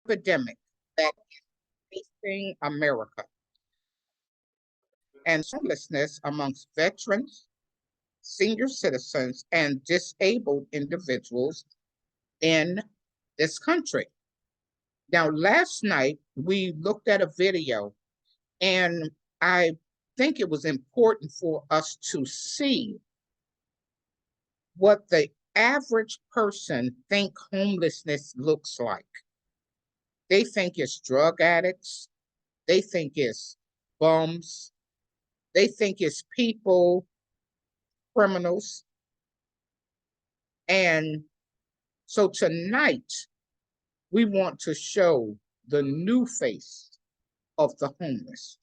epidemic that is facing America and homelessness amongst veterans, senior citizens, and disabled individuals in this country. Now, last night we looked at a video, and I think it was important for us to see what the average person think homelessness looks like. They think it's drug addicts. They think it's bums. They think it's people, criminals. And so tonight, we want to show the new face of the homeless.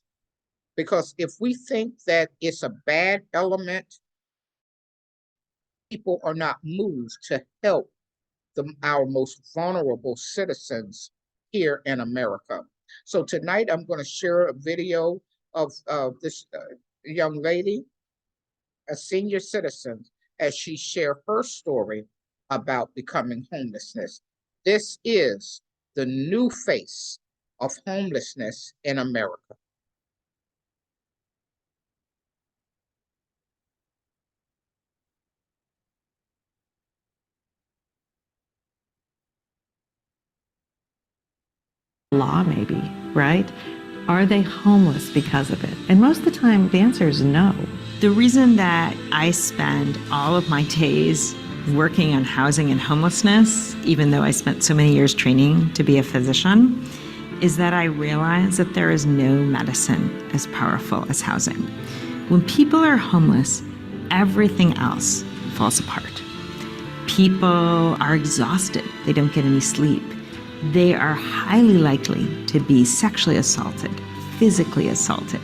Because if we think that it's a bad element, people are not moved to help our most vulnerable citizens here in America. So tonight I'm going to share a video of this young lady, a senior citizen, as she shared her story about becoming homelessness. This is the new face of homelessness in America. Law, maybe, right? Are they homeless because of it? And most of the time, the answer is no. The reason that I spend all of my days working on housing and homelessness, even though I spent so many years training to be a physician, is that I realize that there is no medicine as powerful as housing. When people are homeless, everything else falls apart. People are exhausted. They don't get any sleep. They are highly likely to be sexually assaulted, physically assaulted.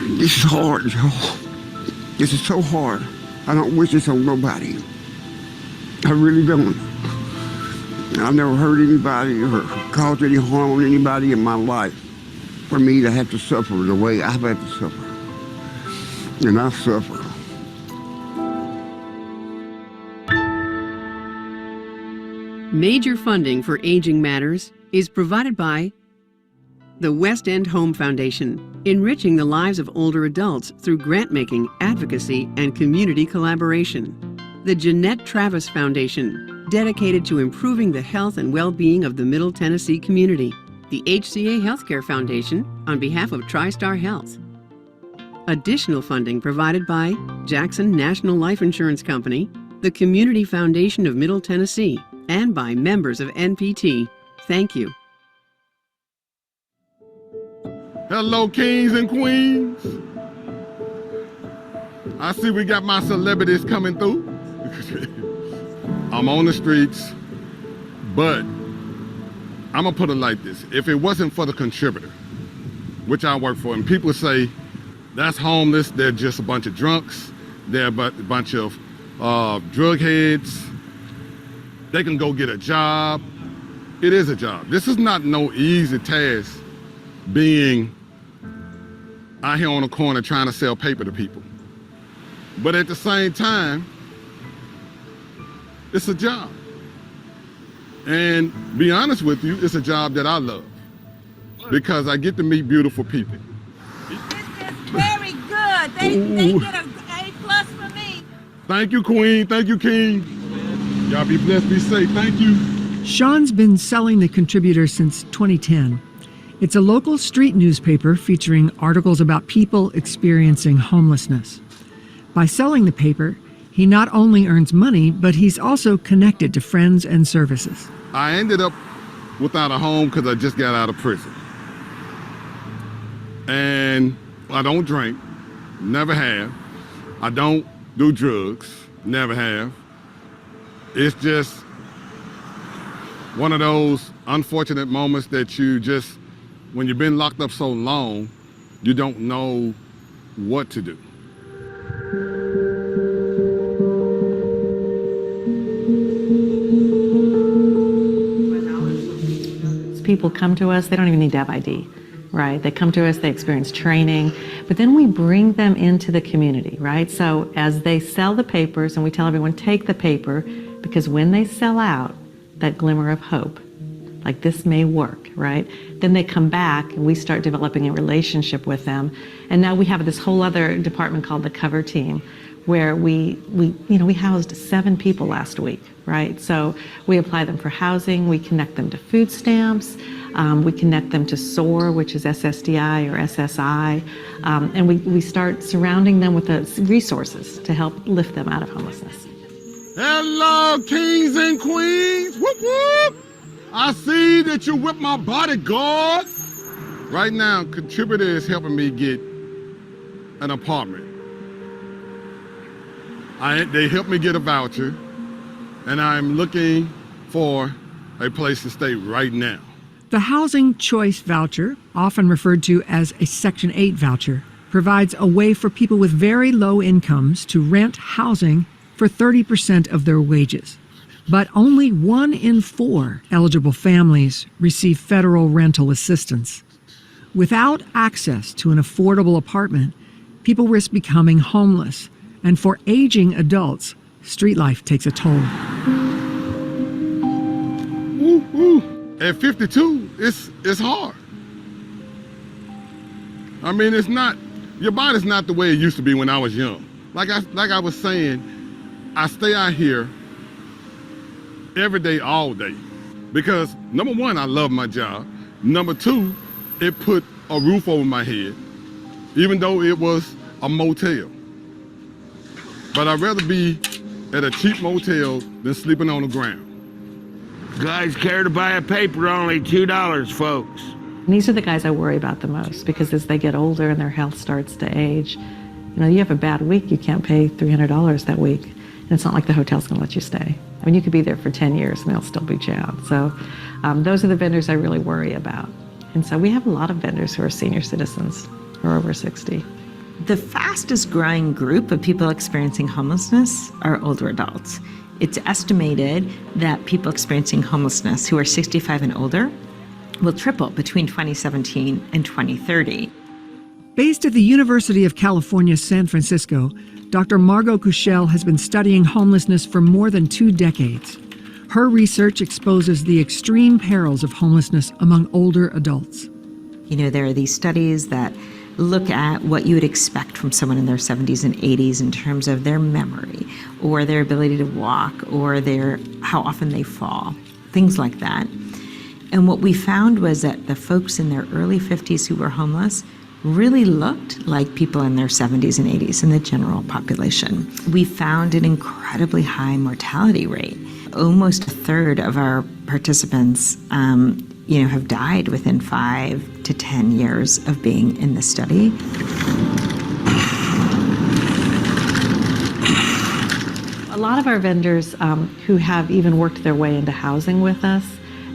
This is hard, y'all. This is so hard. I don't wish this on nobody. I really don't. I've never hurt anybody or caused any harm on anybody in my life for me to have to suffer the way I've had to suffer. And I suffer. Major funding for aging matters is provided by the West End Home Foundation, enriching the lives of older adults through grant-making, advocacy, and community collaboration. The Jeanette Travis Foundation, dedicated to improving the health and well-being of the Middle Tennessee community. The HCA Healthcare Foundation, on behalf of TriStar Health. Additional funding provided by Jackson National Life Insurance Company, the Community Foundation of Middle Tennessee, and by members of NPT. Thank you. Hello, kings and queens. I see we got my celebrities coming through. I'm on the streets, but I'm gonna put it like this. If it wasn't for the contributor, which I work for, and people say, that's homeless, they're just a bunch of drunks, they're a bunch of drug heads, they can go get a job. It is a job. This is not no easy task being out here on the corner trying to sell paper to people. But at the same time, it's a job. And be honest with you, it's a job that I love because I get to meet beautiful people. This is very good. They get an A+ for me. Thank you, Queen. Thank you, King. Y'all be blessed, be safe. Thank you. Sean's been selling The Contributor since 2010. It's a local street newspaper featuring articles about people experiencing homelessness. By selling the paper, he not only earns money, but he's also connected to friends and services. I ended up without a home because I just got out of prison. And I don't drink, never have. I don't do drugs, never have. It's just one of those unfortunate moments that you just, when you've been locked up so long, you don't know what to do. People come to us, they don't even need to have ID, right? They come to us, they experience training, but then we bring them into the community, right? So as they sell the papers, and we tell everyone, take the paper, because when they sell out, that glimmer of hope, like this may work, right? Then they come back and we start developing a relationship with them. And now we have this whole other department called the cover team, where we housed 7 people last week, right? So we apply them for housing, we connect them to food stamps, we connect them to SOAR, which is SSDI or SSI, and we start surrounding them with the resources to help lift them out of homelessness. Hello, kings and queens. Whoop, whoop. I see that you're with my bodyguard. Right now, Contributor is helping me get an apartment. They helped me get a voucher, and I'm looking for a place to stay right now. The Housing Choice Voucher, often referred to as a Section 8 voucher, provides a way for people with very low incomes to rent housing for 30% of their wages. But only 1 in 4 eligible families receive federal rental assistance. Without access to an affordable apartment, people risk becoming homeless. And for aging adults, street life takes a toll. At 52, it's hard. I mean, it's not, your body's not the way it used to be when I was young. Like I was saying, I stay out here every day, all day. Because number one, I love my job. Number two, it put a roof over my head, even though it was a motel. But I'd rather be at a cheap motel than sleeping on the ground. Guys care to buy a paper, only $2, folks. And these are the guys I worry about the most, because as they get older and their health starts to age, you have a bad week, you can't pay $300 that week. And it's not like the hotel's gonna let you stay. I mean, you could be there for 10 years and they'll still beat you out. So those are the vendors I really worry about. And so we have a lot of vendors who are senior citizens who are over 60. The fastest growing group of people experiencing homelessness are older adults. It's estimated that people experiencing homelessness who are 65 and older will triple between 2017 and 2030. Based at the University of California, San Francisco, Dr. Margot Kuchel has been studying homelessness for more than 2 decades. Her research exposes the extreme perils of homelessness among older adults. There are these studies that look at what you would expect from someone in their 70s and 80s in terms of their memory or their ability to walk or how often they fall, things like that. And what we found was that the folks in their early 50s who were homeless really looked like people in their 70s and 80s in the general population. We found an incredibly high mortality rate. Almost a third of our participants have died within 5 to 10 years of being in the study. A lot of our vendors who have even worked their way into housing with us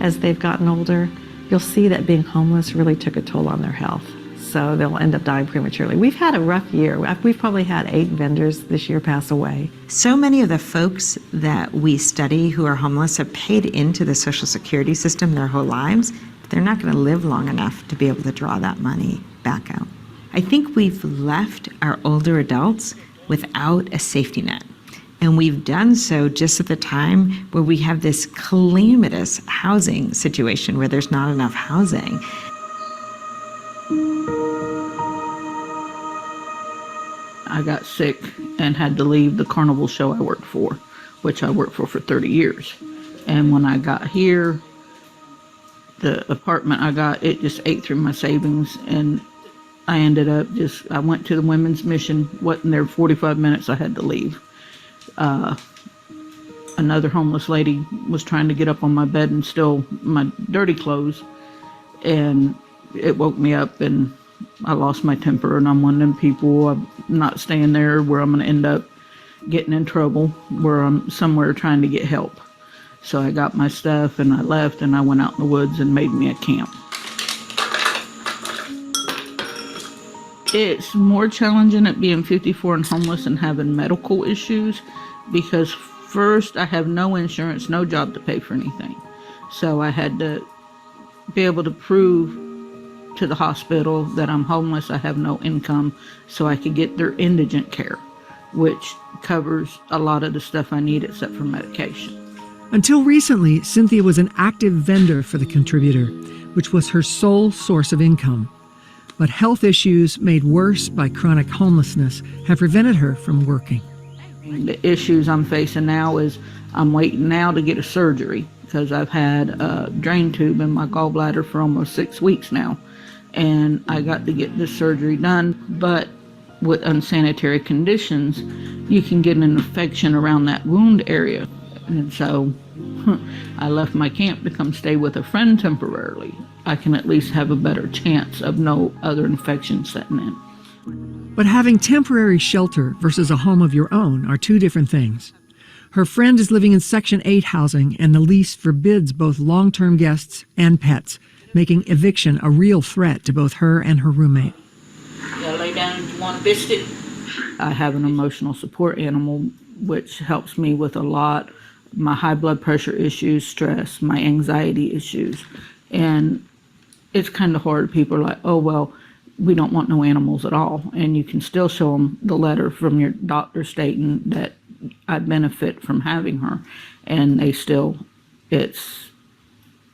as they've gotten older, you'll see that being homeless really took a toll on their health. So they'll end up dying prematurely. We've had a rough year. We've probably had 8 vendors this year pass away. So many of the folks that we study who are homeless have paid into the Social Security system their whole lives, but they're not going to live long enough to be able to draw that money back out. I think we've left our older adults without a safety net. And we've done so just at the time where we have this calamitous housing situation where there's not enough housing. I got sick and had to leave the carnival show I worked for, which I worked for 30 years. And when I got here, the apartment I got, it just ate through my savings, and I ended up I went to the women's mission, wasn't there 45 minutes, I had to leave. Another homeless lady was trying to get up on my bed and steal my dirty clothes, and it woke me up, and I lost my temper, and I'm one of them people, I'm not staying there where I'm going to end up getting in trouble, where I'm somewhere trying to get help. So I got my stuff and I left, and I went out in the woods and made me a camp. It's more challenging at being 54 and homeless and having medical issues, because first I have no insurance, no job to pay for anything. So I had to be able to prove to the hospital that I'm homeless, I have no income, so I could get their indigent care, which covers a lot of the stuff I need except for medication. Until recently, Cynthia was an active vendor for the Contributor, which was her sole source of income. But health issues made worse by chronic homelessness have prevented her from working. The issues I'm facing now is I'm waiting now to get a surgery because I've had a drain tube in my gallbladder for almost 6 weeks now. And I got to get this surgery done, but with unsanitary conditions, you can get an infection around that wound area. And so I left my camp to come stay with a friend temporarily. I can at least have a better chance of no other infection setting in. But having temporary shelter versus a home of your own are two different things. Her friend is living in Section 8 housing, and the lease forbids both long-term guests and pets, making eviction a real threat to both her and her roommate. Yeah, lay down and want a biscuit. I have an emotional support animal, which helps me with a lot. My high blood pressure issues, stress, my anxiety issues. And it's kind of hard. People are like, oh, well, we don't want no animals at all. And you can still show them the letter from your doctor stating that I benefit from having her. And they still, it's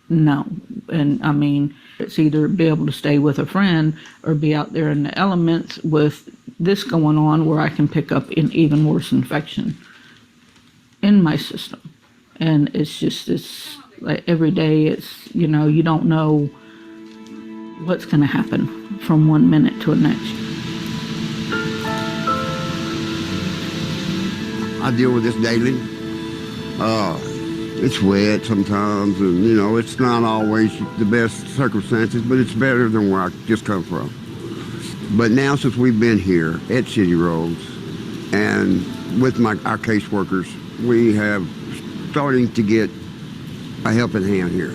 no. And I mean, it's either be able to stay with a friend or be out there in the elements with this going on where I can pick up an even worse infection in my system. And it's just, it's like every day it's, you know, you don't know what's going to happen from 1 minute to the next. I deal with this daily. It's wet sometimes, and you know, it's not always the best circumstances, but it's better than where I just come from. But now since we've been here at City Roads and with our caseworkers, we have starting to get a helping hand here.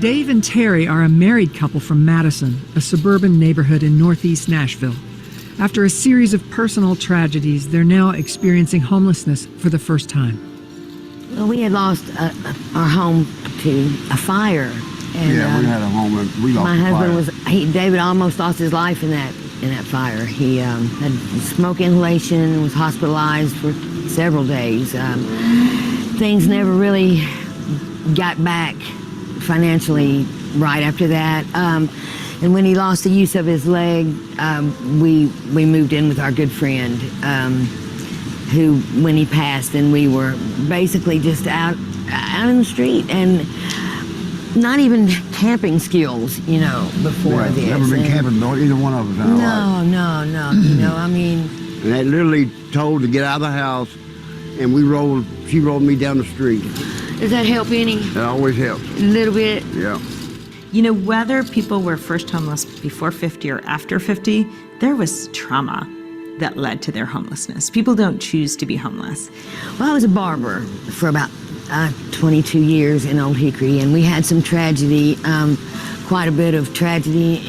Dave and Terry are a married couple from Madison, a suburban neighborhood in northeast Nashville. After a series of personal tragedies, they're now experiencing homelessness for the first time. Well, we had lost our home to a fire. And, we had a home and we lost my the husband fire. David almost lost his life in that fire. He had smoke inhalation, was hospitalized for several days. Things never really got back financially right after that. And when he lost the use of his leg, we moved in with our good friend, who, when he passed, and we were basically just out in the street and not even camping skills, you know, before this. Never been camping, no, either one of us. No, you know, I mean. And they literally told to get out of the house, and she rolled me down the street. Does that help any? It always helps. A little bit? Yeah. You know, whether people were first homeless before 50 or after 50, there was trauma that led to their homelessness. People don't choose to be homeless. Well, I was a barber for about 22 years in Old Hickory, and we had some tragedy, quite a bit of tragedy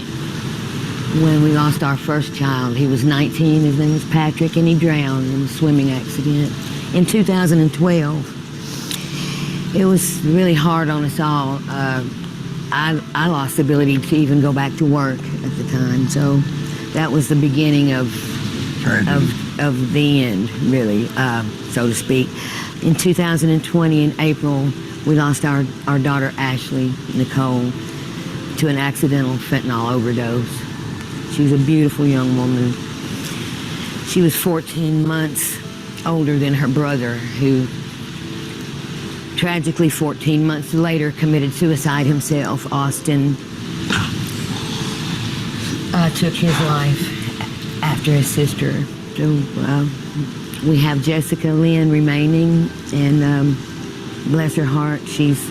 when we lost our first child. He was 19, his name was Patrick, and he drowned in a swimming accident in 2012. It was really hard on us all. I lost the ability to even go back to work at the time, so that was the beginning of the end, really, so to speak. In 2020, in April, we lost our daughter, Ashley Nicole, to an accidental fentanyl overdose. She was a beautiful young woman. She was 14 months older than her brother, who tragically 14 months later committed suicide himself. Austin took his life after his sister. So we have Jessica Lynn remaining, and bless her heart, she's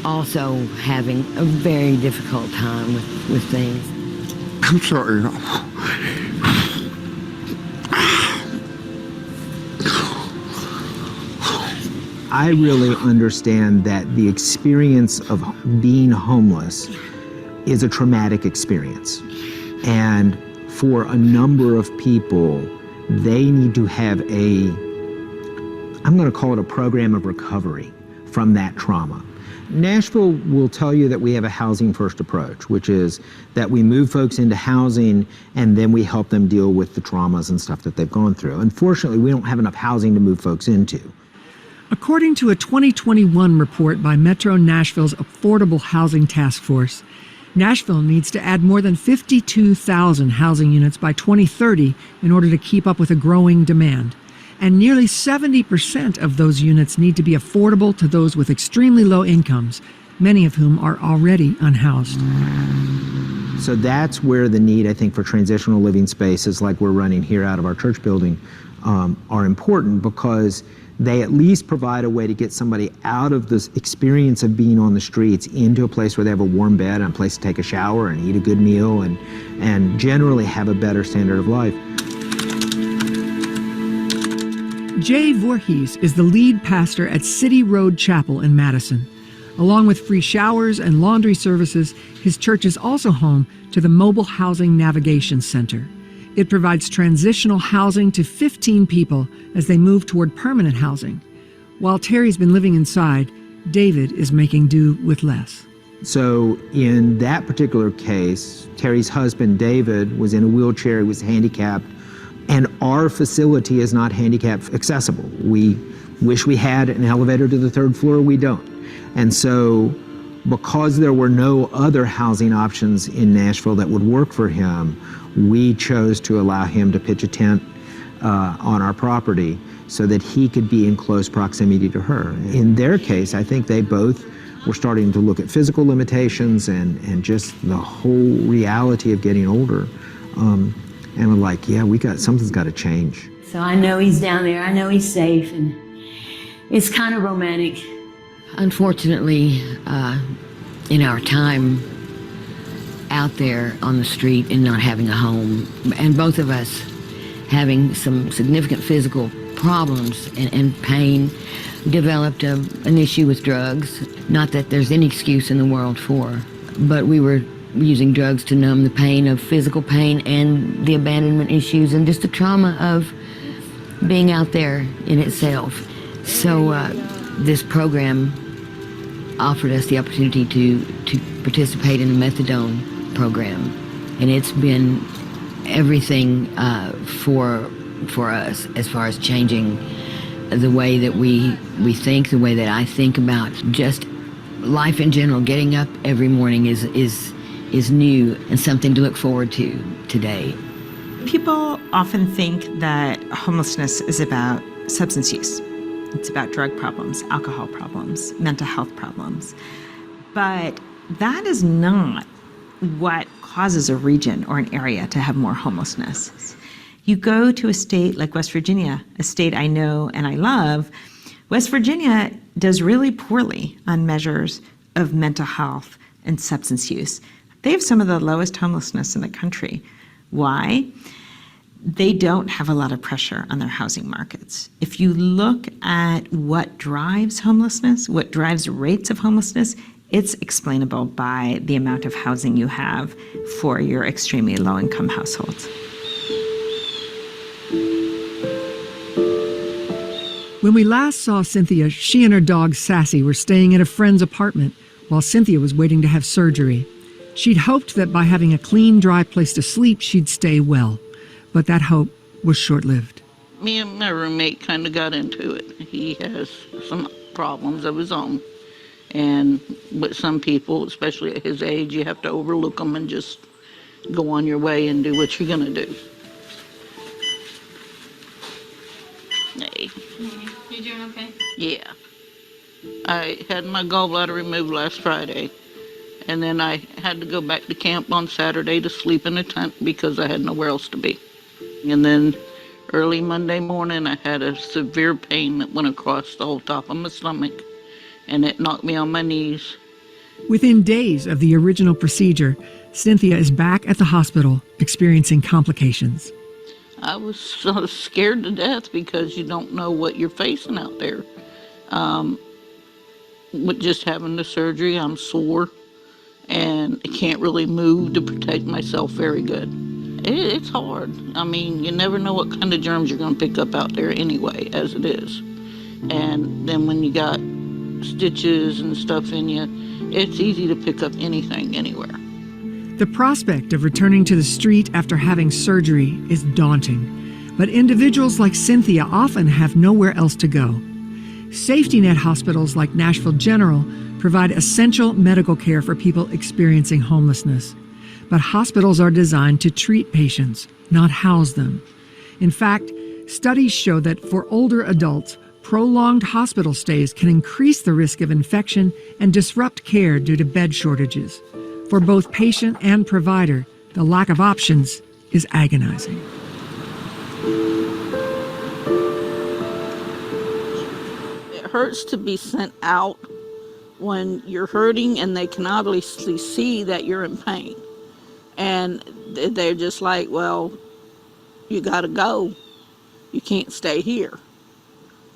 also having a very difficult time with things. I'm sorry. I really understand that the experience of being homeless is a traumatic experience. And for a number of people, they need to have I'm going to call it a program of recovery from that trauma. Nashville will tell you that we have a housing first approach, which is that we move folks into housing and then we help them deal with the traumas and stuff that they've gone through. Unfortunately, we don't have enough housing to move folks into. According to a 2021 report by Metro Nashville's Affordable Housing Task Force, Nashville needs to add more than 52,000 housing units by 2030 in order to keep up with a growing demand. And nearly 70% of those units need to be affordable to those with extremely low incomes, many of whom are already unhoused. So that's where the need, I think, for transitional living spaces like we're running here out of our church building are important, because they at least provide a way to get somebody out of this experience of being on the streets into a place where they have a warm bed and a place to take a shower and eat a good meal and generally have a better standard of life. Jay Voorhees is the lead pastor at City Road Chapel in Madison. Along with free showers and laundry services, his church is also home to the Mobile Housing Navigation Center. It provides transitional housing to 15 people as they move toward permanent housing. While Terry's been living inside, David is making do with less. So in that particular case, Terry's husband, David, was in a wheelchair, he was handicapped, and our facility is not handicap accessible. We wish we had an elevator to the third floor, we don't. And so because there were no other housing options in Nashville that would work for him, we chose to allow him to pitch a tent on our property so that he could be in close proximity to her. In their case, I think they both were starting to look at physical limitations and just the whole reality of getting older. And we're like, yeah, something's got to change. So I know he's down there, I know he's safe, and it's kind of romantic. Unfortunately, in our time out there on the street and not having a home, and both of us having some significant physical problems and pain, developed an issue with drugs. Not that there's any excuse in the world for, but we were using drugs to numb the pain of physical pain and the abandonment issues and just the trauma of being out there in itself. So this program offered us the opportunity to participate in the methadone program, and it's been everything for us as far as changing the way that we think, the way that I think about just life in general. Getting up every morning is new and something to look forward to today. People often think that homelessness is about substance use. It's about drug problems, alcohol problems, mental health problems. But that is not what causes a region or an area to have more homelessness. You go to a state like West Virginia, a state I know and I love. West Virginia does really poorly on measures of mental health and substance use. They have some of the lowest homelessness in the country. Why? They don't have a lot of pressure on their housing markets. If you look at what drives homelessness, what drives rates of homelessness, it's explainable by the amount of housing you have for your extremely low-income households. When we last saw Cynthia, she and her dog Sassy were staying at a friend's apartment while Cynthia was waiting to have surgery. She'd hoped that by having a clean, dry place to sleep, she'd stay well. But that hope was short-lived. Me and my roommate kind of got into it. He has some problems of his own. And with some people, especially at his age, you have to overlook them and just go on your way and do what you're going to do. Hey. You doing okay? Yeah. I had my gallbladder removed last Friday. And then I had to go back to camp on Saturday to sleep in a tent because I had nowhere else to be. And then early Monday morning, I had a severe pain that went across the whole top of my stomach, and it knocked me on my knees. Within days of the original procedure, Cynthia is back at the hospital experiencing complications. I was so scared to death because you don't know what you're facing out there. With just having the surgery, I'm sore, and I can't really move to protect myself very good. It's hard. I mean, you never know what kind of germs you're going to pick up out there anyway, as it is. And then when you got stitches and stuff in you, it's easy to pick up anything anywhere. The prospect of returning to the street after having surgery is daunting, but individuals like Cynthia often have nowhere else to go. Safety net hospitals like Nashville General provide essential medical care for people experiencing homelessness. But hospitals are designed to treat patients, not house them. In fact, studies show that for older adults, prolonged hospital stays can increase the risk of infection and disrupt care due to bed shortages. For both patient and provider, the lack of options is agonizing. It hurts to be sent out when you're hurting and they can obviously see that you're in pain. And they're just like, well, you gotta go. You can't stay here.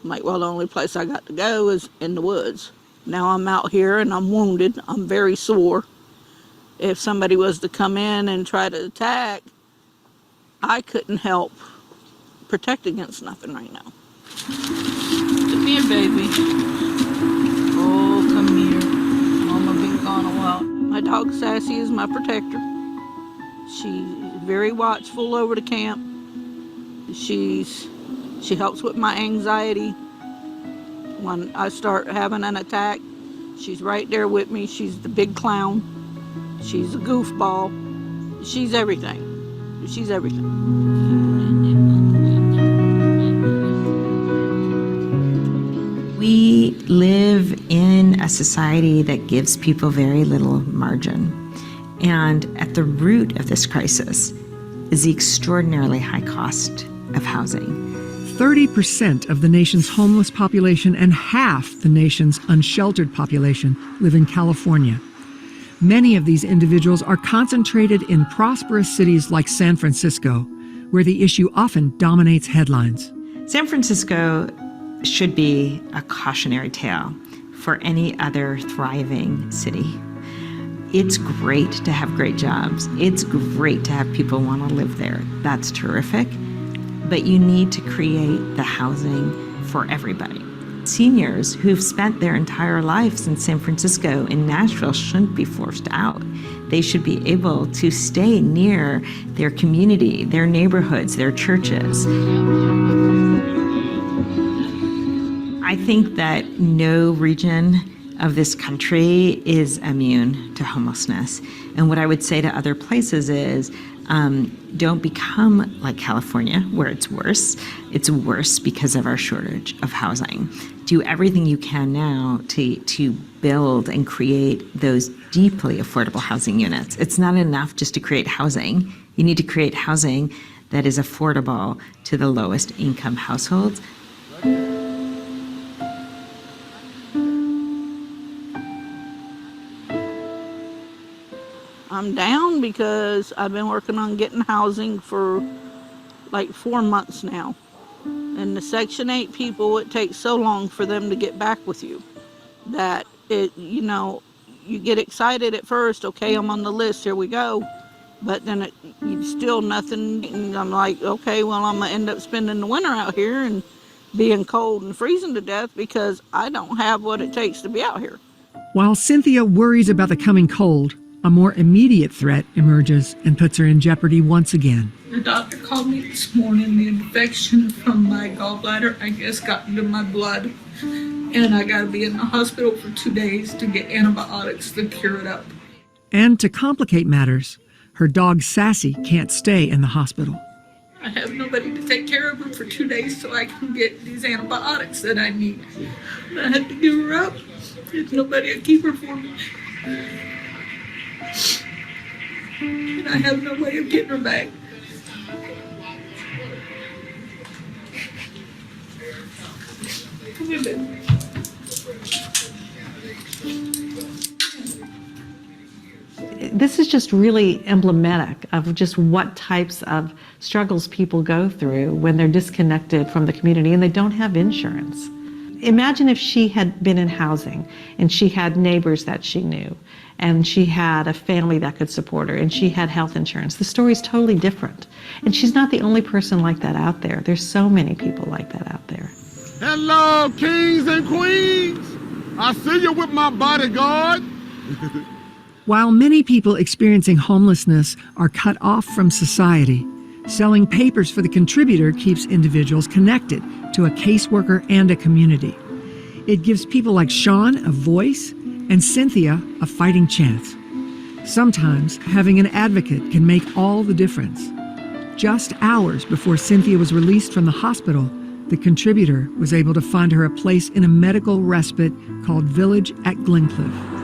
I'm like, well, the only place I got to go is in the woods. Now I'm out here and I'm wounded. I'm very sore. If somebody was to come in and try to attack, I couldn't help protect against nothing right now. Come here, baby. Oh, come here. Mama been gone a while. My dog Sassy is my protector. She's very watchful over the camp. She helps with my anxiety. When I start having an attack, she's right there with me. She's the big clown. She's a goofball. She's everything. She's everything. We live in a society that gives people very little margin. And at the root of this crisis is the extraordinarily high cost of housing. 30% of the nation's homeless population and half the nation's unsheltered population live in California. Many of these individuals are concentrated in prosperous cities like San Francisco, where the issue often dominates headlines. San Francisco should be a cautionary tale for any other thriving city. It's great to have great jobs. It's great to have people want to live there. That's terrific. But you need to create the housing for everybody. Seniors who've spent their entire lives in San Francisco and Nashville shouldn't be forced out. They should be able to stay near their community, their neighborhoods, their churches. I think that no region of this country is immune to homelessness. And what I would say to other places is, don't become like California, where it's worse. It's worse because of our shortage of housing. Do everything you can now to build and create those deeply affordable housing units. It's not enough just to create housing. You need to create housing that is affordable to the lowest income households. I'm down because I've been working on getting housing for like 4 months now. And the Section 8 people, it takes so long for them to get back with you that you get excited at first, okay, I'm on the list, here we go. But then you still nothing. And I'm like, okay, well, I'm gonna end up spending the winter out here and being cold and freezing to death because I don't have what it takes to be out here. While Cynthia worries about the coming cold, a more immediate threat emerges and puts her in jeopardy once again. The doctor called me this morning. The infection from my gallbladder, I guess, got into my blood. And I got to be in the hospital for 2 days to get antibiotics to cure it up. And to complicate matters, her dog Sassy can't stay in the hospital. I have nobody to take care of her for 2 days so I can get these antibiotics that I need. I had to give her up. There's nobody to keep her for me. And I have no way of getting her back. Come here, baby. This is just really emblematic of just what types of struggles people go through when they're disconnected from the community and they don't have insurance. Imagine if she had been in housing and she had neighbors that she knew and she had a family that could support her and she had health insurance. The story's totally different. And she's not the only person like that out there. There's so many people like that out there. Hello, kings and queens. I see you with my bodyguard. While many people experiencing homelessness are cut off from society, selling papers for the contributor keeps individuals connected to a caseworker and a community. It gives people like Sean a voice and Cynthia a fighting chance. Sometimes having an advocate can make all the difference. Just hours before Cynthia was released from the hospital, the contributor was able to find her a place in a medical respite called Village at Glencliff.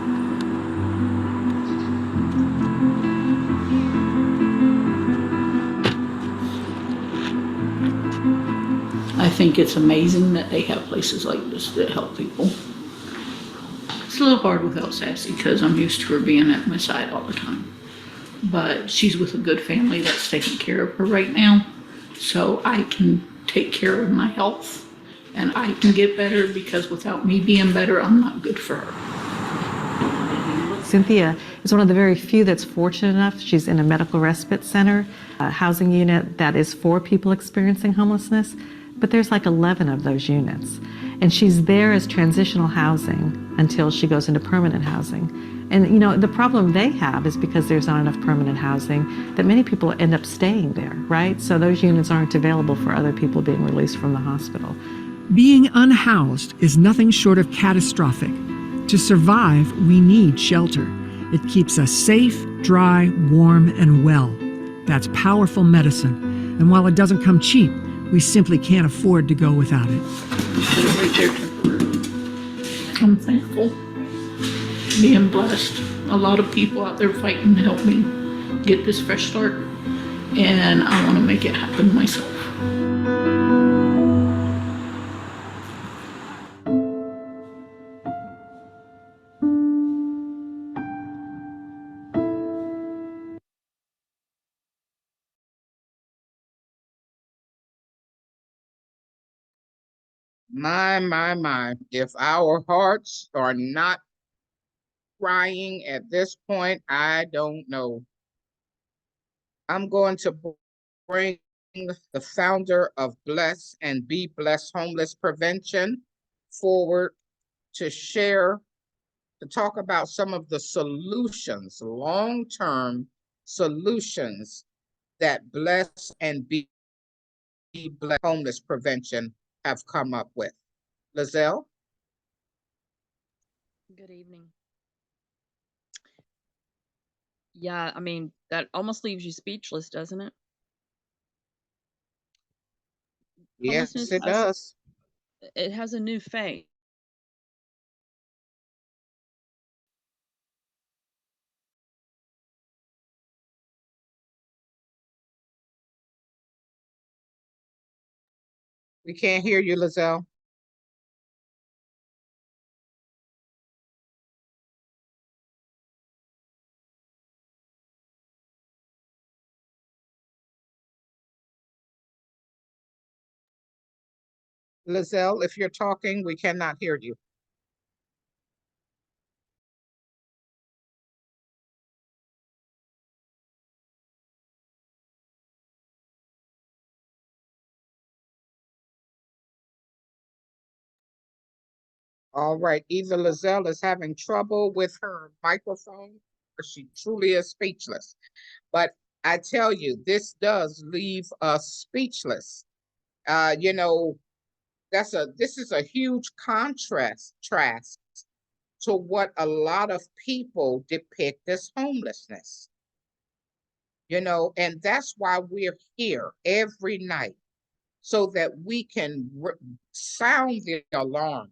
I think it's amazing that they have places like this that help people. It's a little hard without Sassy because I'm used to her being at my side all the time. But she's with a good family that's taking care of her right now. So I can take care of my health and I can get better because without me being better, I'm not good for her. Cynthia is one of the very few that's fortunate enough. She's in a medical respite center, a housing unit that is for people experiencing homelessness, but there's like 11 of those units. And she's there as transitional housing until she goes into permanent housing. And you know, the problem they have is because there's not enough permanent housing that many people end up staying there, right? So those units aren't available for other people being released from the hospital. Being unhoused is nothing short of catastrophic. To survive, we need shelter. It keeps us safe, dry, warm, and well. That's powerful medicine. And while it doesn't come cheap, we simply can't afford to go without it. I'm thankful. Being blessed. A lot of people out there fighting to help me get this fresh start. And I want to make it happen myself. My. If our hearts are not crying at this point, I don't know. I'm going to bring the founder of Bless and Be Blessed Homeless Prevention forward to share, to talk about some of the solutions, long-term solutions that Bless and Be Blessed Homeless Prevention have come up with. Lizelle? Good evening. Yeah, I mean, that almost leaves you speechless, doesn't it? Yes, Homelessness it does. it has a new face. We can't hear you, Lizelle. Lizelle, if you're talking, we cannot hear you. All right, either Lizelle is having trouble with her microphone or she truly is speechless. But I tell you, this does leave us speechless. You know, this is a huge contrast to what a lot of people depict as homelessness. You know, and that's why we're here every night, so that we can sound the alarm,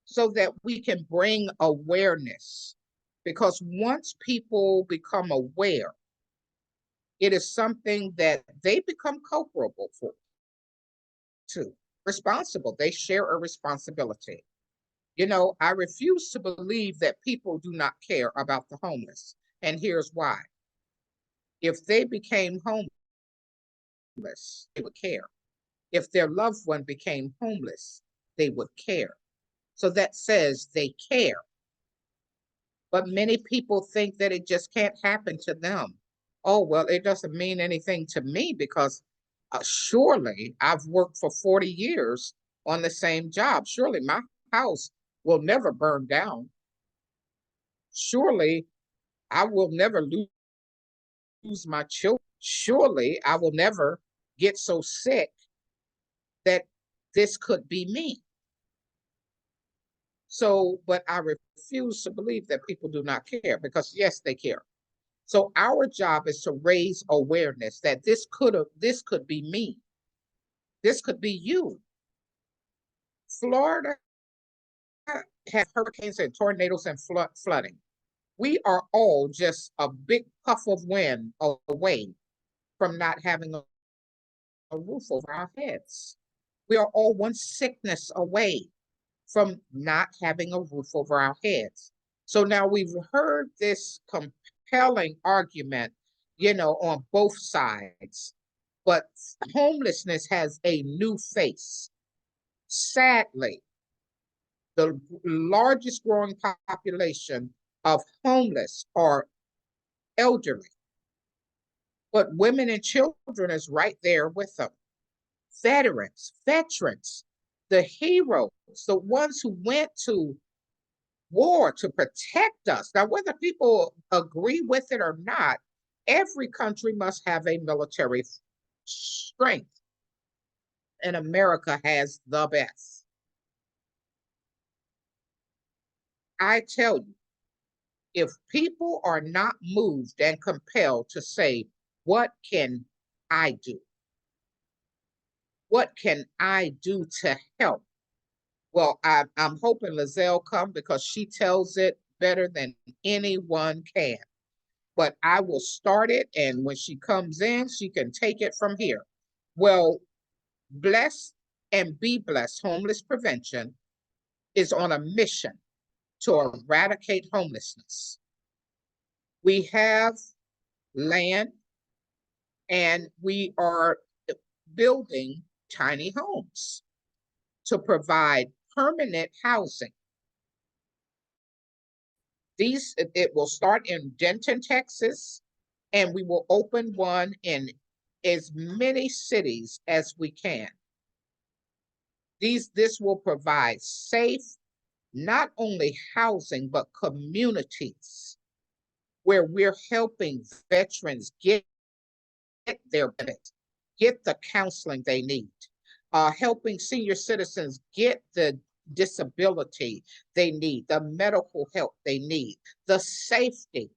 so that we can bring awareness. Because once people become aware, it is something that they become culpable for, too, responsible. They share a responsibility. You know, I refuse to believe that people do not care about the homeless. And here's why. If they became homeless, they would care. If their loved one became homeless, they would care. So that says they care. But many people think that it just can't happen to them. Oh, well, it doesn't mean anything to me because surely I've worked for 40 years on the same job. Surely my house will never burn down. Surely I will never lose my children. Surely I will never get so sick that this could be me. So, but I refuse to believe that people do not care, because yes, they care. So our job is to raise awareness that this could be me. This could be you. Florida has hurricanes and tornadoes and flooding. We are all just a big puff of wind away from not having a roof over our heads. We are all one sickness away from not having a roof over our heads. So now we've heard this compelling argument, on both sides, but homelessness has a new face. Sadly, the largest growing population of homeless are elderly, but women and children is right there with them. Veterans, the heroes, the ones who went to war to protect us. Now, whether people agree with it or not, every country must have a military strength, and America has the best. I tell you, if people are not moved and compelled to say, what can I do? What can I do to help? Well, I'm hoping Lizelle come, because she tells it better than anyone can. But I will start it, and when she comes in, she can take it from here. Well, Bless and Be Blessed Homeless Prevention is on a mission to eradicate homelessness. We have land, and we are building tiny homes to provide permanent housing. It will start in Denton, Texas, and we will open one in as many cities as we can. This will provide safe, not only housing, but communities where we're helping veterans get their benefits, get the counseling they need, helping senior citizens get the disability they need, the medical help they need, the safety.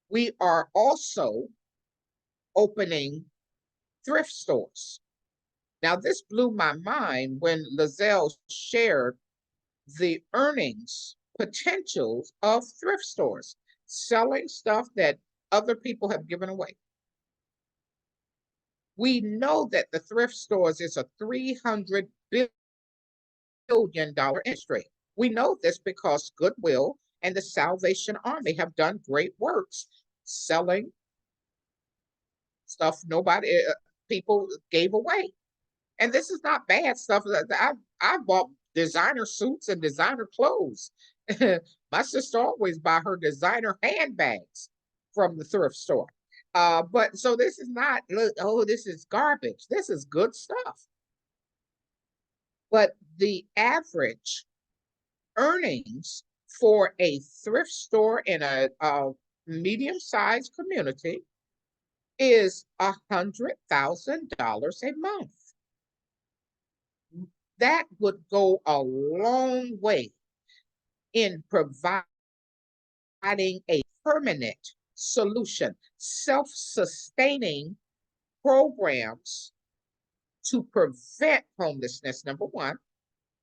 We are also opening thrift stores. Now, this blew my mind when Lizelle shared the earnings potentials of thrift stores, selling stuff that other people have given away. We know that the thrift stores is a $300 billion industry. We know this because Goodwill and the Salvation Army have done great works selling stuff people gave away. And this is not bad stuff. I bought designer suits and designer clothes. My sister always buy her designer handbags from the thrift store. But so this is not, oh, this is garbage. This is good stuff. But the average earnings for a thrift store in a medium-sized community is $100,000 a month. That would go a long way in providing a permanent solution, self-sustaining programs to prevent homelessness, number one,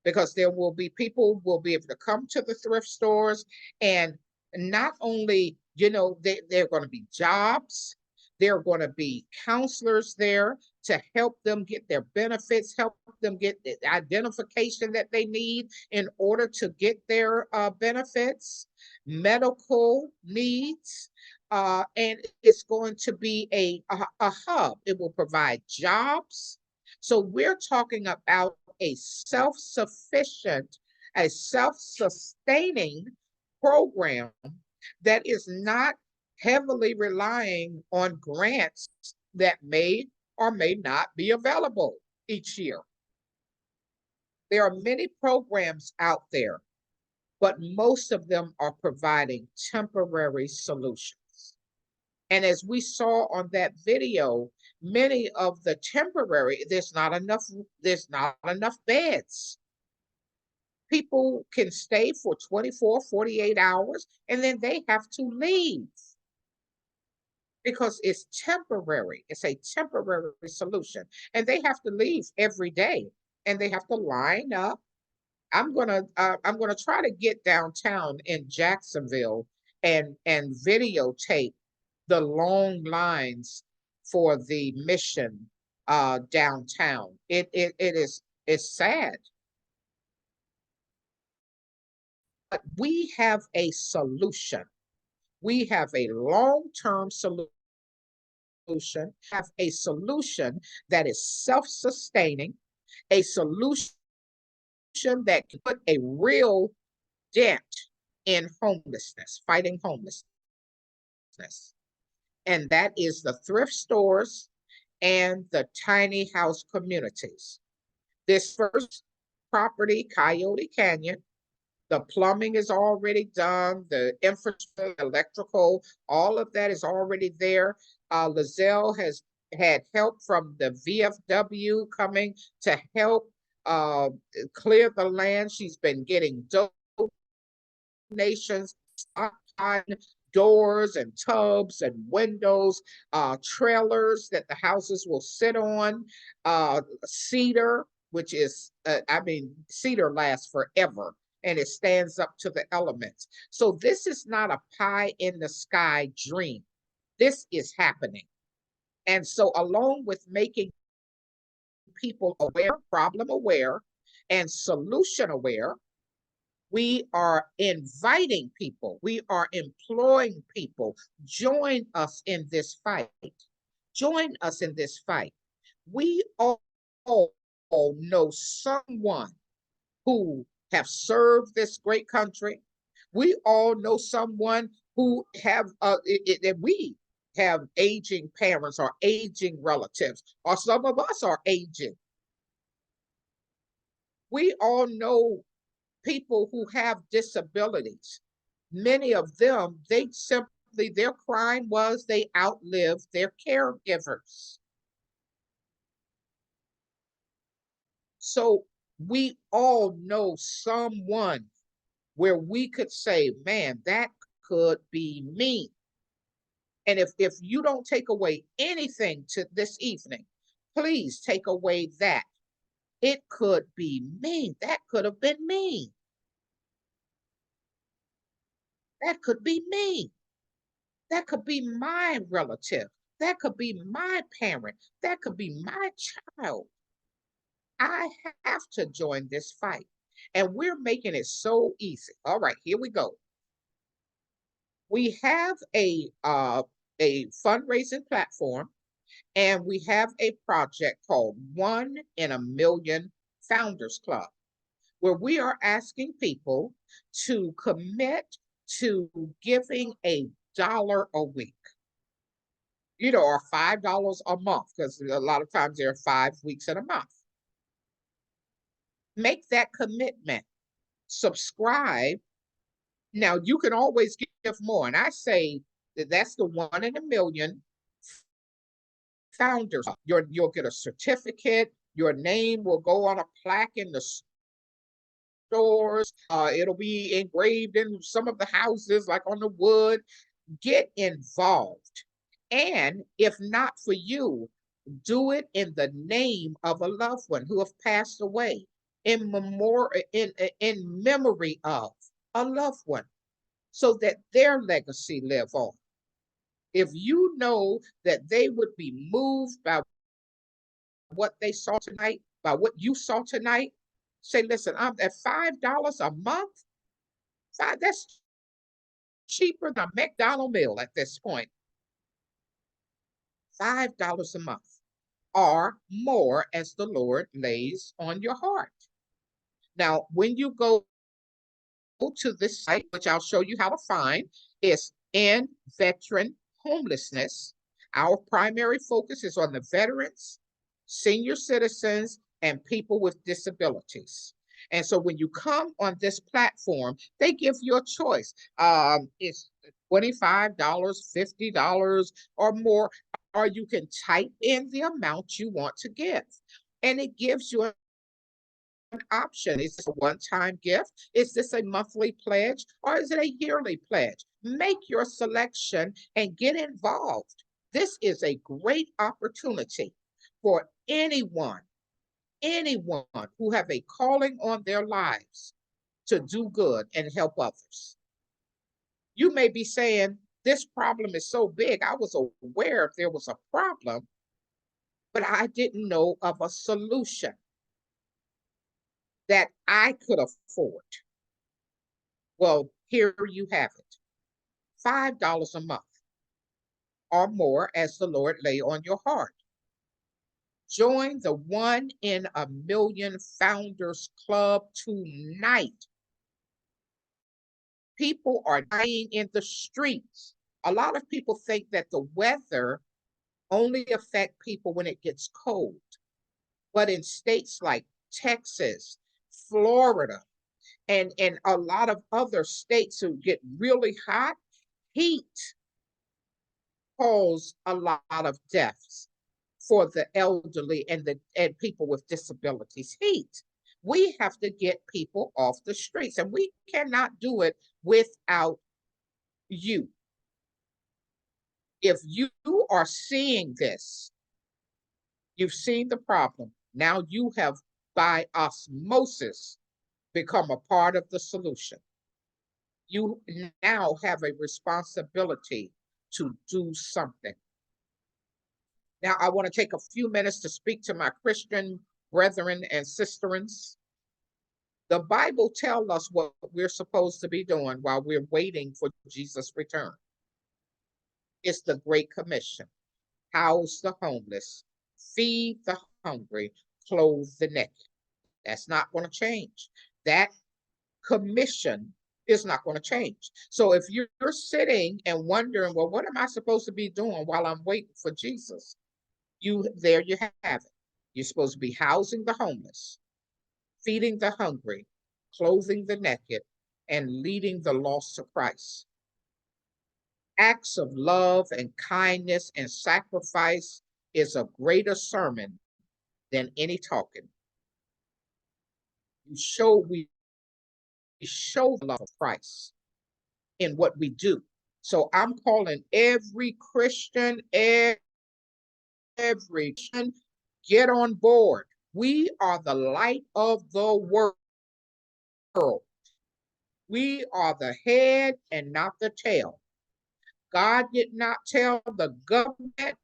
because there will be people will be able to come to the thrift stores, and not only, there are going to be jobs, there are going to be counselors there to help them get their benefits, help them get the identification that they need in order to get their benefits, medical needs, and it's going to be a hub. It will provide jobs. So we're talking about a self-sufficient, a self-sustaining program that is not heavily relying on grants that may or may not be available each year. There are many programs out there, but most of them are providing temporary solutions. And as we saw on that video, many of the temporary, there's not enough beds. People can stay for 24, 48 hours, and then they have to leave because it's temporary. It's a temporary solution. And they have to leave every day and they have to line up. I'm gonna try to get downtown in Jacksonville and videotape the long lines for the mission downtown. It's sad. But we have a solution. We have a long-term solution, have a solution that is self-sustaining, a solution that can put a real dent in homelessness, fighting homelessness. And that is the thrift stores and the tiny house communities. This first property, Coyote Canyon, the plumbing is already done, the infrastructure, electrical, all of that is already there. Lizelle has had help from the VFW coming to help clear the land. She's been getting donations, doors and tubs and windows, trailers that the houses will sit on, cedar, which is, cedar lasts forever and it stands up to the elements. So this is not a pie in the sky dream. This is happening. And so along with making people aware, problem aware, and solution aware, we are inviting people, we are employing people, join us in this fight. Join us in this fight. We all know someone who have served this great country. We all know someone who have, we have aging parents or aging relatives, or some of us are aging. We all know people who have disabilities. Many of them, their crime was they outlived their caregivers. So we all know someone where we could say, man, that could be me. And if you don't take away anything to this evening, please take away that. It could be me. That could have been me. That could be me. That could be my relative. That could be my parent. That could be my child. I have to join this fight. And we're making it so easy. All right, here we go. We have a fundraising platform, and we have a project called 1 in a Million Founders Club, where we are asking people to commit to giving $1 a week, or $5 a month, because a lot of times there are 5 weeks in a month. Make that commitment. Subscribe. Now, you can always give more, and I say that that's the 1 in a Million Founders. You'll get a certificate. Your name will go on a plaque in the stores. It'll be engraved in some of the houses, like on the wood. Get involved. And if not for you, do it in the name of a loved one who have passed away, in memory of a loved one, so that their legacy live on. If you know that they would be moved by what they saw tonight, by what you saw tonight, say, listen, I'm at $5 a month. That's cheaper than a McDonald's meal at this point. $5 a month, or more as the Lord lays on your heart. Now, when you go to this site, which I'll show you how to find, is End Veteran Homelessness. Our primary focus is on the veterans, senior citizens, and people with disabilities. And so when you come on this platform, they give you a choice. It's $25, $50, or more, or you can type in the amount you want to give. And it gives you option. Is this a one-time gift? Is this a monthly pledge? Or is it a yearly pledge? Make your selection and get involved. This is a great opportunity for anyone who have a calling on their lives to do good and help others. You may be saying, this problem is so big, I was aware if there was a problem, but I didn't know of a solution that I could afford. Well, here you have it. $5 a month or more as the Lord lay on your heart. Join the 1 in a Million Founders Club tonight. People are dying in the streets. A lot of people think that the weather only affects people when it gets cold. But in states like Texas, Florida, and a lot of other states who get really hot, heat causes a lot of deaths for the elderly and people with disabilities. Heat. We have to get people off the streets, and we cannot do it without you. If you are seeing this, you've seen the problem. Now you have, by osmosis, become a part of the solution. You now have a responsibility to do something. Now, I want to take a few minutes to speak to my Christian brethren and sisterins. The Bible tells us what we're supposed to be doing while we're waiting for Jesus' return. It's the Great Commission. House the homeless, feed the hungry, clothe the naked. That's not going to change. That commission is not going to change. So if you're sitting and wondering, well, what am I supposed to be doing while I'm waiting for Jesus? There you have it. You're supposed to be housing the homeless, feeding the hungry, clothing the naked, and leading the lost to Christ. Acts of love and kindness and sacrifice is a greater sermon than any talking. We show the love of Christ in what we do. So I'm calling every Christian, every Christian, get on board. We are the light of the world. We are the head and not the tail. God did not tell the government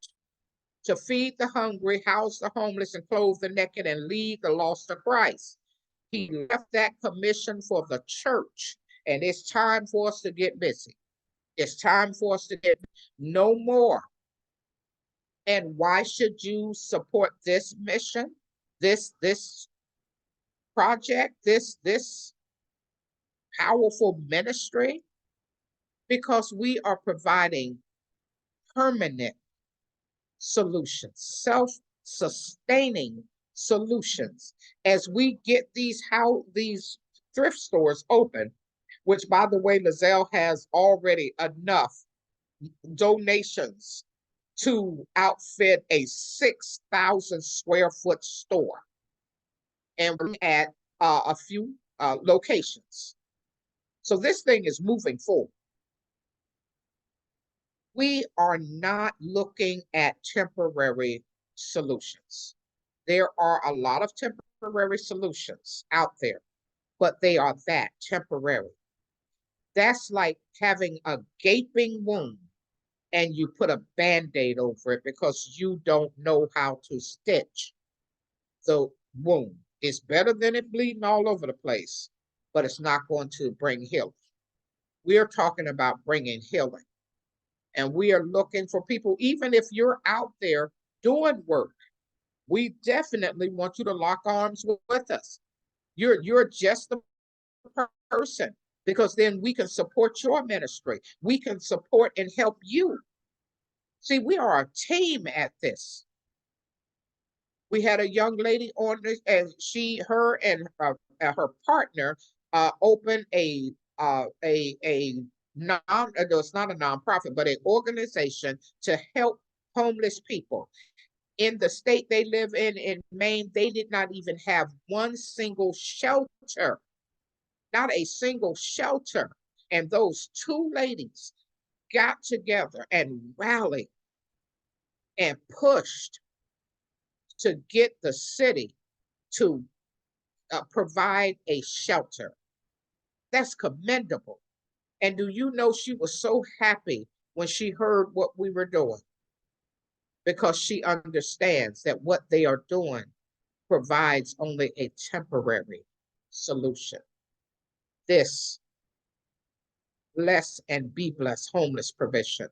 to feed the hungry, house the homeless, and clothe the naked, and lead the lost to Christ. He left that commission for the church, and it's time for us to get busy. It's time for us to get no more. And why should you support this mission, this project, this powerful ministry? Because we are providing permanent solutions, self-sustaining solutions. As we get these thrift stores open, which, by the way, Lizelle has already enough donations to outfit a 6,000 square foot store, and we're at a few locations. So this thing is moving forward. We are not looking at temporary solutions. There are a lot of temporary solutions out there, but they are that temporary. That's like having a gaping wound and you put a Band-Aid over it because you don't know how to stitch the wound. It's better than it bleeding all over the place, but it's not going to bring healing. We are talking about bringing healing. And we are looking for people, even if you're out there doing work, we definitely want you to lock arms with us. You're just the person, because then we can support your ministry. We can support and help you. See, we are a team at this. We had a young lady on this, and her and her partner opened a it's not a nonprofit, but an organization to help homeless people. In the state they live in Maine, they did not even have one single shelter, not a single shelter. And those two ladies got together and rallied and pushed to get the city to provide a shelter. That's commendable. And do you know she was so happy when she heard what we were doing? Because she understands that what they are doing provides only a temporary solution. This Bless and Be Blessed homeless provision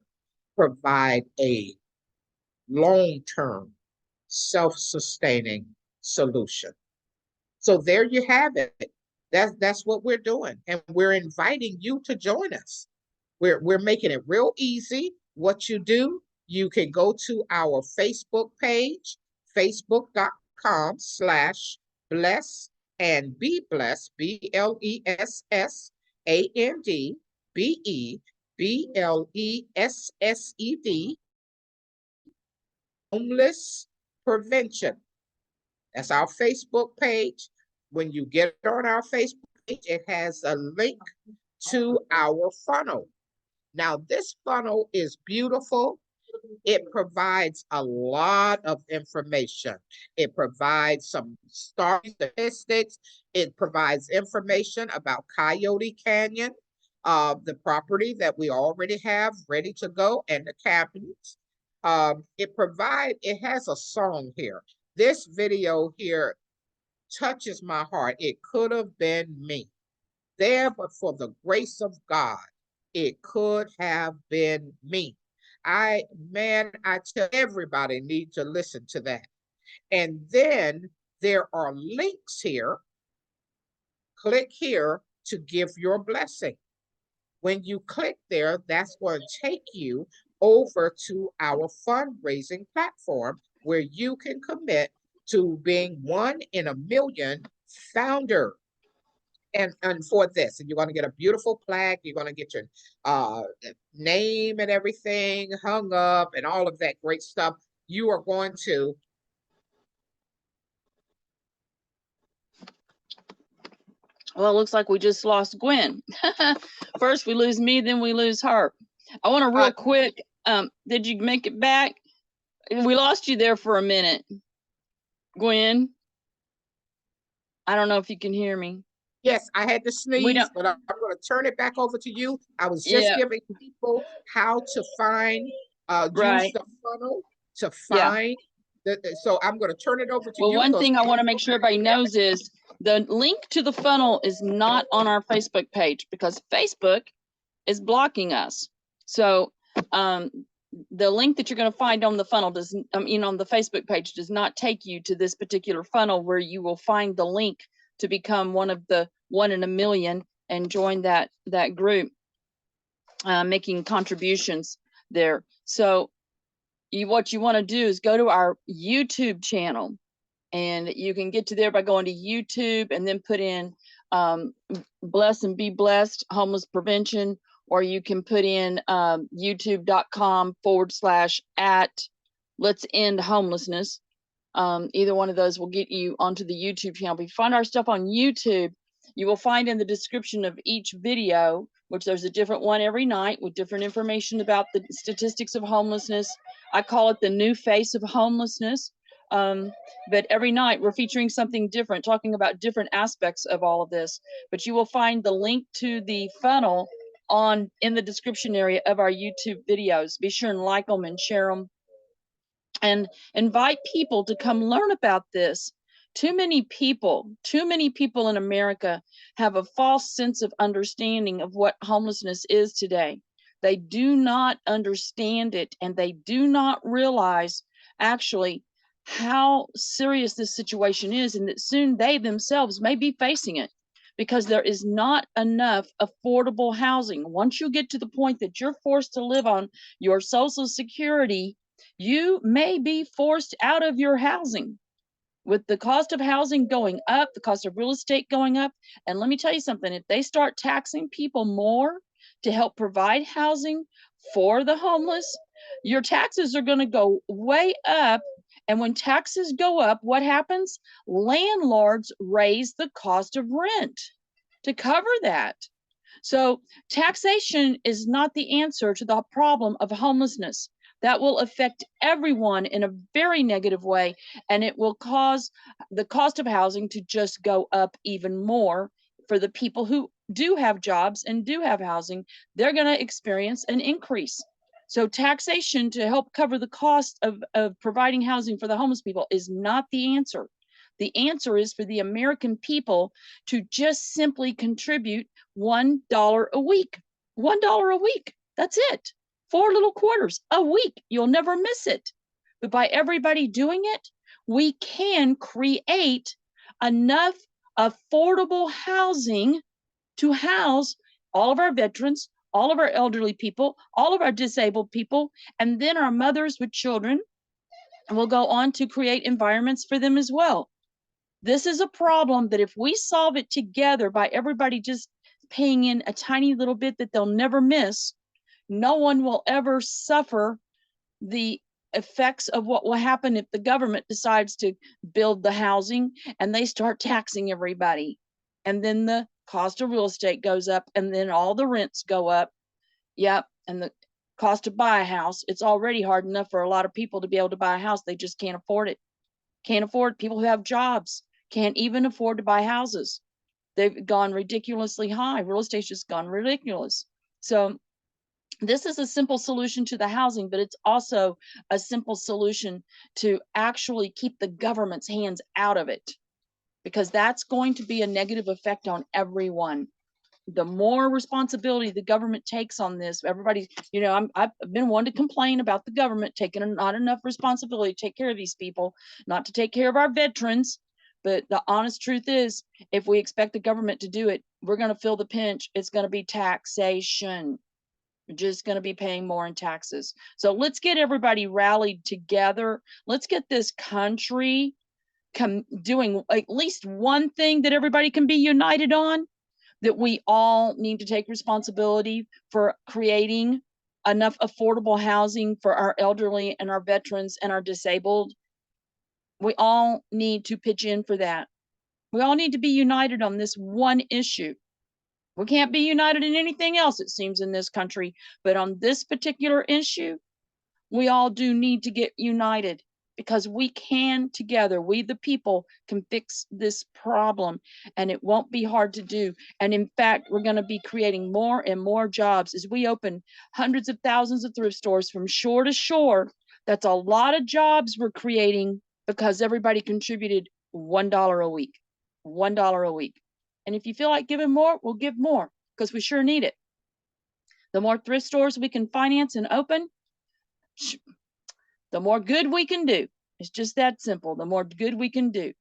provide a long-term, self-sustaining solution. So there you have it. That's what we're doing. And we're inviting you to join us. We're making it real easy. What you do, you can go to our Facebook page, facebook.com/bless and be blessed, BLESSANDBEBLESSED, homeless prevention. That's our Facebook page. When you get on our Facebook page, it has a link to our funnel. Now, this funnel is beautiful. It provides a lot of information. It provides some statistics. It provides information about Coyote Canyon, the property that we already have ready to go, and the cabins. It has a song here. This video here touches my heart. It could have been me. There, but for the grace of God, it could have been me. I tell everybody need to listen to that. And then there are links here. Click here to give your blessing. When you click there, that's going to take you over to our fundraising platform where you can commit to being 1 in a million founder. And for this, and you're going to get a beautiful plaque. You're going to get your name and everything hung up and all of that great stuff. You are going to. Well, it looks like we just lost Gwen. First we lose me, then we lose her. I want to real quick. Did you make it back? We lost you there for a minute, Gwen. I don't know if you can hear me. Yes, I had to sneeze, but I'm going to turn it back over to you. I was just giving people how to find, use the funnel to find. So I'm going to turn it over to you. Well, one thing I want to make sure everybody knows is the link to the funnel is not on our Facebook page because Facebook is blocking us. So the link that you're going to find on the funnel on the Facebook page does not take you to this particular funnel where you will find the link to become one of the 1 in a million and join that group, making contributions there. So what you want to do is go to our YouTube channel, and you can get to there by going to YouTube and then put in Bless and Be Blessed homeless prevention, or you can put in youtube.com/@let's-end-homelessness. Either one of those will get you onto the YouTube channel. If you find our stuff on YouTube, you will find in the description of each video, which there's a different one every night with different information about the statistics of homelessness. I call it the new face of homelessness. But every night we're featuring something different, talking about different aspects of all of this. But you will find the link to the funnel in the description area of our YouTube videos. Be sure and like them and share them. And invite people to come learn about this. Too many people in America have a false sense of understanding of what homelessness is today. They do not understand it, and they do not realize actually how serious this situation is, and that soon they themselves may be facing it because there is not enough affordable housing. Once you get to the point that you're forced to live on your Social Security, you may be forced out of your housing. With the cost of housing going up, the cost of real estate going up, and let me tell you something, if they start taxing people more to help provide housing for the homeless, your taxes are going to go way up, And when taxes go up, what happens? Landlords raise the cost of rent to cover that. So taxation is not the answer to the problem of homelessness. That will affect everyone in a very negative way, and it will cause the cost of housing to just go up even more for the people who do have jobs and do have housing. They're going to experience an increase. So taxation to help cover the cost of providing housing for the homeless people is not the answer. The answer is for the American people to just simply contribute $1 a week. $1 a week. That's it. 4 little quarters a week. You'll never miss it. But by everybody doing it, we can create enough affordable housing to house all of our veterans, all of our elderly people, all of our disabled people, and then our mothers with children. And we'll go on to create environments for them as well. This is a problem that if we solve it together by everybody just paying in a tiny little bit that they'll never miss, no one will ever suffer the effects of what will happen if the government decides to build the housing and they start taxing everybody. And then the cost of real estate goes up, and then all the rents go up. Yep. And the cost to buy a house, it's already hard enough for a lot of people to be able to buy a house. They just can't afford it. Can't afford. People who have jobs can't even afford to buy houses. They've gone ridiculously high. Real estate's just gone ridiculous. So this is a simple solution to the housing, but it's also a simple solution to actually keep the government's hands out of it, because that's going to be a negative effect on everyone. The more responsibility the government takes on this, everybody, I've been one to complain about the government taking not enough responsibility to take care of these people, not to take care of our veterans. But the honest truth is, if we expect the government to do it, we're going to feel the pinch. It's going to be taxation. We're just going to be paying more in taxes. So let's get everybody rallied together. Let's get this country doing at least one thing that everybody can be united on, that we all need to take responsibility for creating enough affordable housing for our elderly and our veterans and our disabled. We all need to pitch in for that. We all need to be united on this one issue. We can't be united in anything else, it seems, in this country, but on this particular issue, we all do need to get united, because we can together, we the people can fix this problem, and it won't be hard to do. And in fact, we're going to be creating more and more jobs as we open hundreds of thousands of thrift stores from shore to shore. That's a lot of jobs we're creating because everybody contributed $1 a week. $1 a week. And if you feel like giving more, we'll give more, because we sure need it. The more thrift stores we can finance and open, the more good we can do. It's just that simple. The more good we can do,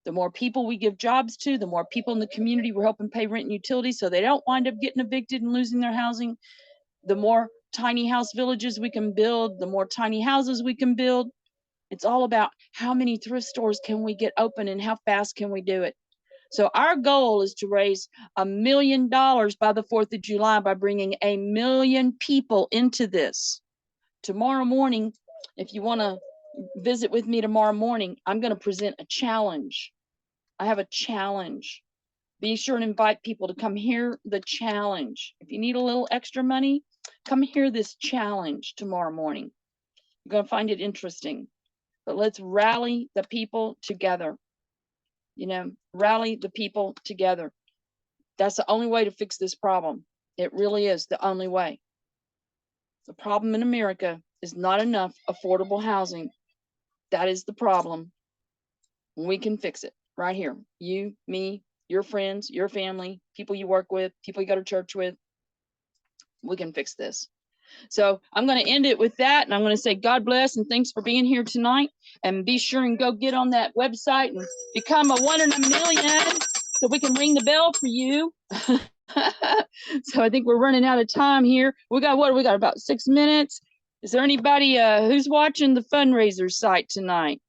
the more people we give jobs to, the more people in the community we're helping pay rent and utilities so they don't wind up getting evicted and losing their housing. The more tiny house villages we can build, the more tiny houses we can build. It's all about how many thrift stores can we get open and how fast can we do it. So our goal is to raise $1 million by the 4th of July by bringing 1 million people into this. Tomorrow morning, if you want to visit with me tomorrow morning, I'm going to present a challenge. I have a challenge. Be sure and invite people to come hear the challenge. If you need a little extra money, come hear this challenge tomorrow morning. You're going to find it interesting. But let's rally the people together. Rally the people together. That's the only way to fix this problem. It really is the only way. The problem in America is not enough affordable housing. That is the problem. We can fix it right here. You, me, your friends, your family, people you work with, people you go to church with. We can fix this. So I'm going to end it with that, and I'm going to say God bless and thanks for being here tonight. And be sure and go get on that website and become a 1 in a million so we can ring the bell for you. So I think we're running out of time here. We got about 6 minutes. Is there anybody who's watching the fundraiser site tonight?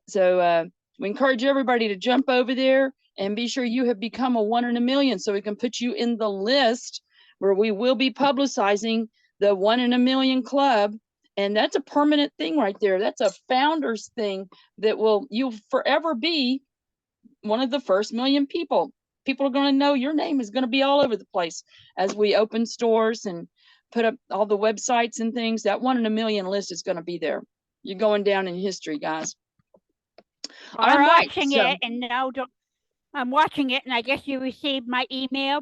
So we encourage everybody to jump over there and be sure you have become a 1 in a million so we can put you in the list where we will be publicizing the 1 in a million club And that's a permanent thing right there. That's a founder's thing that you'll forever be one of the first million people. People are going to know your name is going to be all over the place as we open stores and put up all the websites and things. That 1 in a million list is going to be there. You're going down in history, guys. I'm watching it, and now I'm watching it, and I guess you received my email